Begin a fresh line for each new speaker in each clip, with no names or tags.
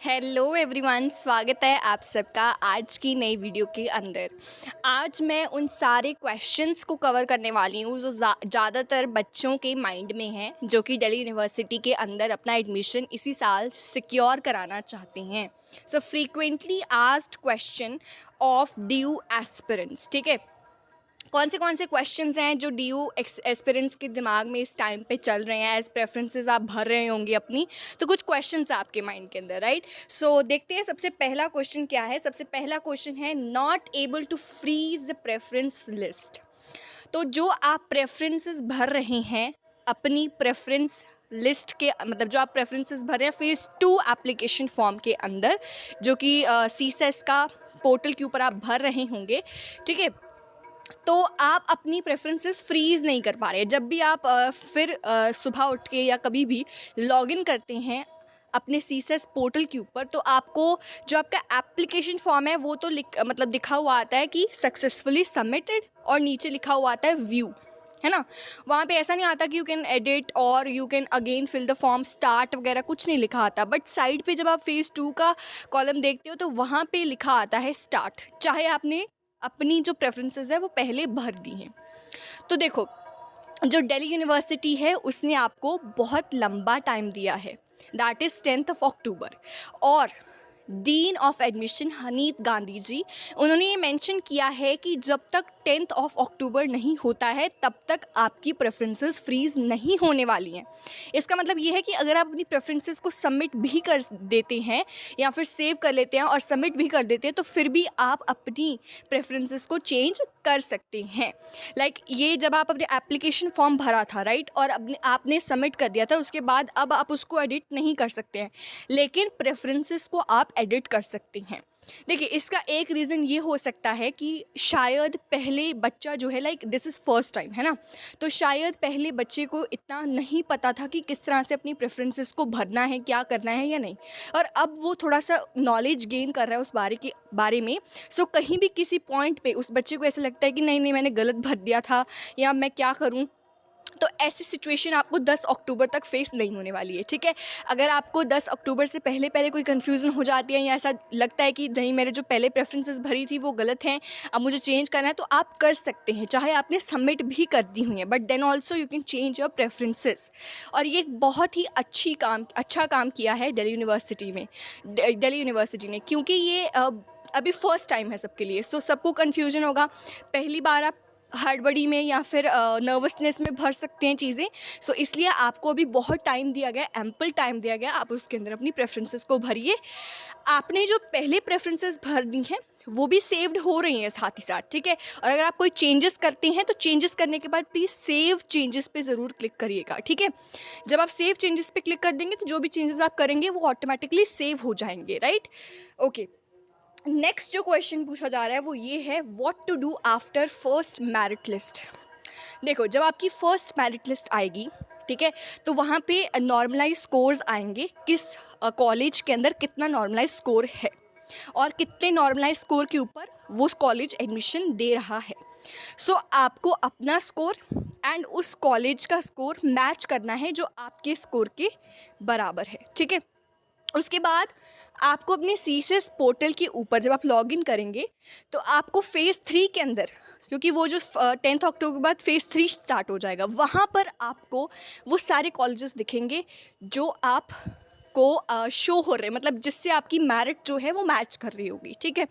Hello everyone, स्वागत है आप सबका आज की नई वीडियो के अंदर। आज मैं उन सारे क्वेश्चंस को कवर करने वाली हूँ जो ज़्यादातर बच्चों के माइंड में हैं, जो कि दिल्ली यूनिवर्सिटी के अंदर अपना एडमिशन इसी साल सिक्योर कराना चाहते हैं। So frequently asked question of due aspirants. ठीक है, कौन से क्वेश्चंस हैं जो ड्यू एस्पिरेंट्स के दिमाग में इस टाइम पे चल रहे हैं, एज प्रेफरेंसेस आप भर रहे होंगे अपनी, तो कुछ क्वेश्चंस आपके माइंड के अंदर, राइट। सो देखते हैं सबसे पहला क्वेश्चन क्या है। सबसे पहला क्वेश्चन है not able to freeze the preference list. तो जो आप प्रेफरेंसेस भर रहे हैं अपनी प्रेफरेंस लिस्ट के, मतलब जो आप प्रेफरेंसेस भर रहे हैं फेज़ 2 एप्लीकेशन फॉर्म के अंदर, जो कि सीसेस का पोर्टल के ऊपर आप भर रहे होंगे, ठीक है, तो आप अपनी प्रेफरेंसेस फ्रीज़ नहीं कर पा रहे। जब भी आप फिर सुबह उठ के या कभी भी लॉगिन करते हैं अपने सीसेस पोर्टल के ऊपर, तो आपको जो आपका एप्लीकेशन फॉर्म है वो तो मतलब दिखा हुआ आता है कि सक्सेसफुली सबमिटेड, और नीचे लिखा हुआ आता है व्यू, है ना। वहाँ पे ऐसा नहीं आता कि यू कैन एडिट और you can again fill the form start वगैरह, कुछ नहीं लिखा आता। बट साइड पे जब आप फेज़ 2 का कॉलम देखते हो तो वहाँ पे लिखा आता है स्टार्ट, चाहे आपने अपनी जो प्रेफरेंसेस है वो पहले भर दी हैं। तो देखो, जो दिल्ली यूनिवर्सिटी है उसने आपको बहुत लंबा टाइम दिया है, दैट इज़ 10 अक्टूबर। और dean of admission हनीत Gandhi ji, उन्होंने ये मेंशन किया है कि जब तक 10 अक्टूबर नहीं होता है तब तक आपकी प्रेफरेंसेस फ्रीज़ नहीं होने वाली हैं। इसका मतलब ये है कि अगर आप अपनी प्रेफरेंसेस को सबमिट भी कर देते हैं या फिर सेव कर लेते हैं और सबमिट भी कर देते हैं, तो फिर भी आप अपनी प्रेफरेंसेस को चेंज कर सकते हैं। लाइक ये जब आप अपने एप्लीकेशन फॉर्म भरा था, राइट, और आपने सबमिट कर दिया था, उसके बाद अब आप उसको एडिट नहीं कर सकते हैं, लेकिन प्रेफरेंसेस को आप एडिट कर सकते हैं। देखिए, इसका एक रीज़न ये हो सकता है कि शायद पहले बच्चा जो है, like this is first time, है ना, तो शायद पहले बच्चे को इतना नहीं पता था कि किस तरह से अपनी प्रेफरेंसेस को भरना है, क्या करना है या नहीं, और अब वो थोड़ा सा नॉलेज गेन कर रहा है उस बारे में। सो कहीं भी किसी पॉइंट पे उस बच्चे को ऐसा लगता है कि नहीं नहीं मैंने गलत भर दिया था या मैं क्या करूँ, तो ऐसी सिचुएशन आपको 10 अक्टूबर तक फेस नहीं होने वाली है। ठीक है, अगर आपको 10 अक्टूबर से पहले कोई कन्फ्यूज़न हो जाती है या ऐसा लगता है कि नहीं मेरे जो पहले प्रेफरेंसेस भरी थी वो गलत हैं, अब मुझे चेंज करना है, तो आप कर सकते हैं, चाहे आपने सबमिट भी कर दी हुई हैं, but then also you can change your preferences. और ये एक बहुत ही अच्छा काम किया है दिल्ली यूनिवर्सिटी ने, क्योंकि ये अभी फर्स्ट टाइम है सबके लिए। सो सबको कन्फ्यूजन होगा, पहली बार आप हड़बड़ी में या फिर नर्वसनेस में भर सकते हैं चीज़ें। सो इसलिए आपको अभी बहुत टाइम दिया गया, एम्पल टाइम दिया गया, आप उसके अंदर अपनी प्रेफरेंसेस को भरिए। आपने जो पहले प्रेफरेंसेस भर दी हैं वो भी सेव्ड हो रही हैं साथ ही साथ, ठीक है। और अगर आप कोई चेंजेस करते हैं तो चेंजेस करने के बाद प्लीज़ सेव चेंजेस पे ज़रूर क्लिक करिएगा, ठीक है। जब आप सेव चेंजेस पे क्लिक कर देंगे तो जो भी चेंजेस आप करेंगे वो ऑटोमेटिकली सेव हो जाएंगे, राइट। ओके, नेक्स्ट जो क्वेश्चन पूछा जा रहा है वो ये है, what to do after first merit list. देखो, जब आपकी फर्स्ट मेरिट लिस्ट आएगी, ठीक है, तो वहाँ पे नॉर्मलाइज स्कोर्स आएंगे, किस कॉलेज के अंदर कितना नॉर्मलाइज स्कोर है और कितने नॉर्मलाइज स्कोर के ऊपर वो कॉलेज एडमिशन दे रहा है। सो आपको अपना स्कोर एंड उस कॉलेज का स्कोर मैच करना है जो आपके स्कोर के बराबर है, ठीक है। उसके बाद आपको अपने सीसेस पोर्टल के ऊपर जब आप लॉगिन करेंगे तो आपको फेज़ 3 के अंदर, क्योंकि वो जो 10 अक्टूबर के बाद फेज़ 3 स्टार्ट हो जाएगा, वहाँ पर आपको वो सारे कॉलेजेस दिखेंगे जो आपको शो हो रहे हैं, मतलब जिससे आपकी मेरिट जो है वो मैच कर रही होगी, ठीक है।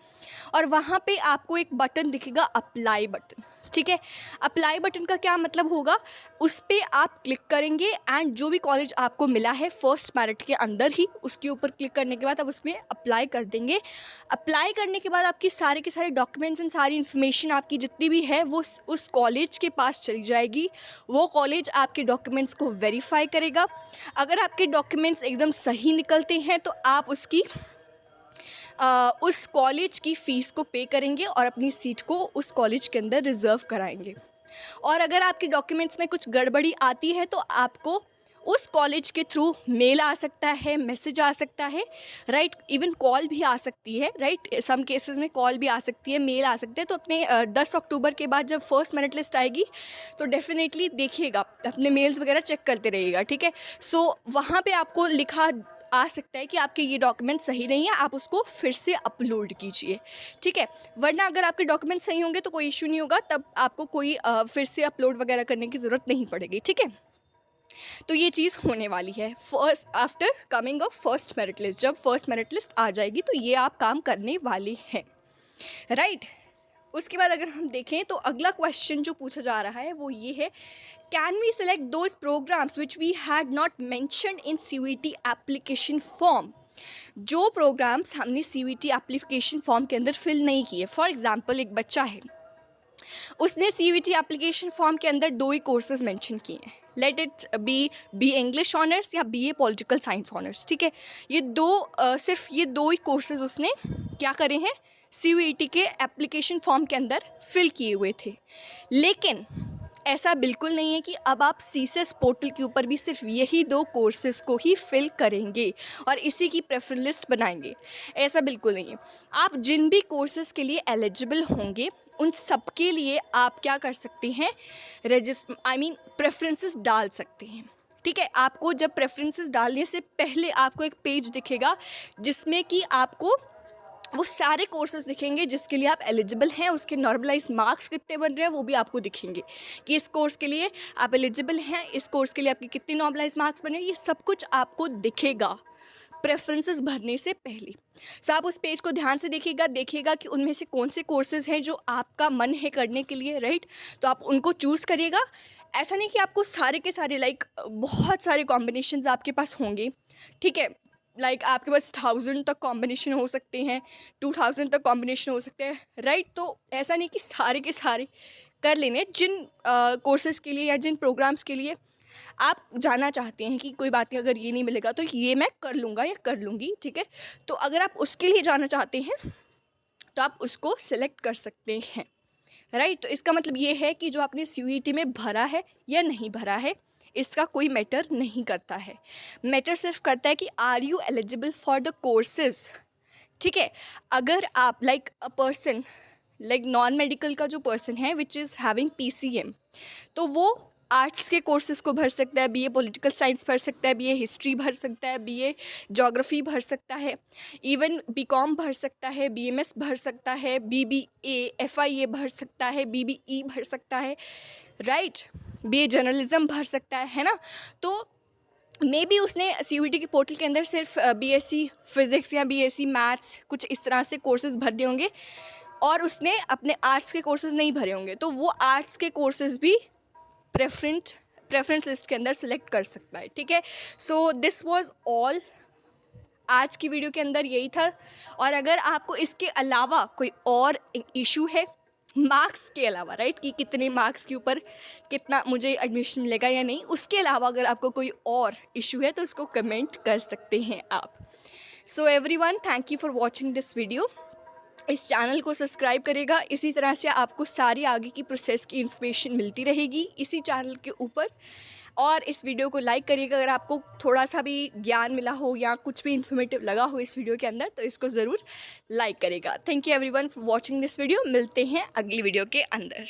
और वहाँ पे आपको एक बटन दिखेगा, अप्लाई बटन, ठीक है। अप्लाई बटन का क्या मतलब होगा, उस पर आप क्लिक करेंगे एंड जो भी कॉलेज आपको मिला है फर्स्ट मेरिट के अंदर ही, उसके ऊपर क्लिक करने के बाद आप उसमें अप्लाई कर देंगे। अप्लाई करने के बाद आपकी सारे के सारे डॉक्यूमेंट्स एंड सारी इन्फॉर्मेशन आपकी जितनी भी है वो उस कॉलेज के पास चली जाएगी। वो कॉलेज आपके डॉक्यूमेंट्स को वेरीफाई करेगा। अगर आपके डॉक्यूमेंट्स एकदम सही निकलते हैं तो आप उस कॉलेज की फ़ीस को पे करेंगे और अपनी सीट को उस कॉलेज के अंदर रिज़र्व कराएंगे। और अगर आपके डॉक्यूमेंट्स में कुछ गड़बड़ी आती है तो आपको उस कॉलेज के थ्रू मेल आ सकता है, मैसेज आ सकता है, राइट, इवन कॉल भी आ सकती है, राइट, सम केसेस में कॉल भी आ सकती है, मेल आ सकते हैं। तो अपने 10 अक्टूबर के बाद जब फर्स्ट मेरिट लिस्ट आएगी तो डेफिनेटली देखिएगा, अपने मेल्स वगैरह चेक करते रहिएगा, ठीक है। सो वहाँ पे आपको लिखा आ सकता है कि आपके ये डॉक्यूमेंट सही नहीं है, आप उसको फिर से अपलोड कीजिए, ठीक है। वरना अगर आपके डॉक्यूमेंट सही होंगे तो कोई इशू नहीं होगा, तब आपको कोई फिर से अपलोड वगैरह करने की ज़रूरत नहीं पड़ेगी, ठीक है। तो ये चीज़ होने वाली है first after coming of first merit list. जब फर्स्ट मेरिट लिस्ट आ जाएगी तो ये आप काम करने वाले हैं, राइट। उसके बाद अगर हम देखें तो अगला क्वेश्चन जो पूछा जा रहा है वो ये है, can we select those programs which we had not mentioned in CUET application form. जो प्रोग्राम्स हमने CUET एप्लीकेशन फॉर्म के अंदर फिल नहीं किए, फॉर एग्जाम्पल एक बच्चा है, उसने CUET एप्लीकेशन फॉर्म के अंदर 2 ही कोर्सेज मेंशन किए हैं, let it be English honours या BA पॉलिटिकल साइंस ऑनर्स, ठीक है। ये सिर्फ ये 2 ही कोर्सेज उसने क्या करे हैं, CUET के एप्लीकेशन फॉर्म के अंदर फिल किए हुए थे। लेकिन ऐसा बिल्कुल नहीं है कि अब आप CSES पोर्टल के ऊपर भी सिर्फ यही 2 कोर्सेज़ को ही फिल करेंगे और इसी की प्रेफरेंस लिस्ट बनाएंगे, ऐसा बिल्कुल नहीं है। आप जिन भी कोर्सेज़ के लिए एलिजिबल होंगे उन सब के लिए आप क्या कर सकते हैं, प्रेफरेंसेस डाल सकते हैं, ठीक है। आपको जब प्रेफरेंसेस डालने से पहले आपको एक पेज दिखेगा जिसमें कि आपको वो सारे कोर्सेज दिखेंगे जिसके लिए आप एलिजिबल हैं, उसके नॉर्मलाइज मार्क्स कितने बन रहे हैं वो भी आपको दिखेंगे कि इस कोर्स के लिए आप एलिजिबल हैं, इस कोर्स के लिए आपके कितने नॉर्मलाइज मार्क्स बने, ये सब कुछ आपको दिखेगा प्रेफरेंसेस भरने से पहले। सो आप उस पेज को ध्यान से देखिएगा कि उनमें से कौन से कोर्सेज हैं जो आपका मन है करने के लिए, राइट। तो आप उनको चूज़ करिएगा। ऐसा नहीं कि आपको सारे के सारे बहुत सारे कॉम्बिनेशंस आपके पास होंगे, ठीक है। आपके पास 1000 तक कॉम्बिनेशन हो सकते हैं, 2000 तक कॉम्बिनेशन हो सकते हैं, राइट। तो ऐसा नहीं कि सारे के सारे कर लेने। जिन कोर्सेज़ के लिए या जिन प्रोग्राम्स के लिए आप जाना चाहते हैं कि कोई बात नहीं, अगर ये नहीं मिलेगा तो ये मैं कर लूँगा या कर लूँगी, ठीक है। तो अगर आप उसके लिए जाना चाहते हैं तो आप उसको सिलेक्ट कर सकते हैं, राइट। तो इसका मतलब ये है कि जो आपने CUET में भरा है या नहीं भरा है इसका कोई मैटर नहीं करता है। मैटर सिर्फ करता है कि are you eligible for the courses, ठीक है। अगर आप अ पर्सन नॉन मेडिकल का जो पर्सन है विच इज़ हैविंग PCM, तो वो आर्ट्स के कोर्सेज़ को भर सकता है, BA पॉलिटिकल साइंस भर सकता है, BA हिस्ट्री भर सकता है, BA ज्योग्राफी भर सकता है, इवन BCom भर सकता है, BMS भर सकता है, BBA FIA भर सकता है, BBE भर सकता है, राइट। BA जर्नलिज्म भर सकता है ना। तो मे बी उसने CUET के पोर्टल के अंदर सिर्फ BSc फिज़िक्स या BSc मैथ्स कुछ इस तरह से कोर्सेज़ भर दिए होंगे और उसने अपने आर्ट्स के कोर्सेज़ नहीं भरे होंगे, तो वो आर्ट्स के कोर्सेज़ भी प्रेफरेंस लिस्ट के अंदर सिलेक्ट कर सकता है, ठीक है। सो दिस वाज ऑल, आज की वीडियो के अंदर यही था। और अगर आपको इसके अलावा कोई और इशू है मार्क्स के अलावा, राइट, कि कितने मार्क्स के ऊपर कितना मुझे एडमिशन मिलेगा या नहीं, उसके अलावा अगर आपको कोई और इशू है तो उसको कमेंट कर सकते हैं आप। So everyone, thank you for watching this video. इस चैनल को सब्सक्राइब करेगा, इसी तरह से आपको सारी आगे की प्रोसेस की इन्फॉर्मेशन मिलती रहेगी इसी चैनल के ऊपर। और इस वीडियो को लाइक करिएगा अगर आपको थोड़ा सा भी ज्ञान मिला हो या कुछ भी इन्फॉर्मेटिव लगा हो इस वीडियो के अंदर, तो इसको ज़रूर लाइक करेगा। Thank you everyone for watching this video. मिलते हैं अगली वीडियो के अंदर।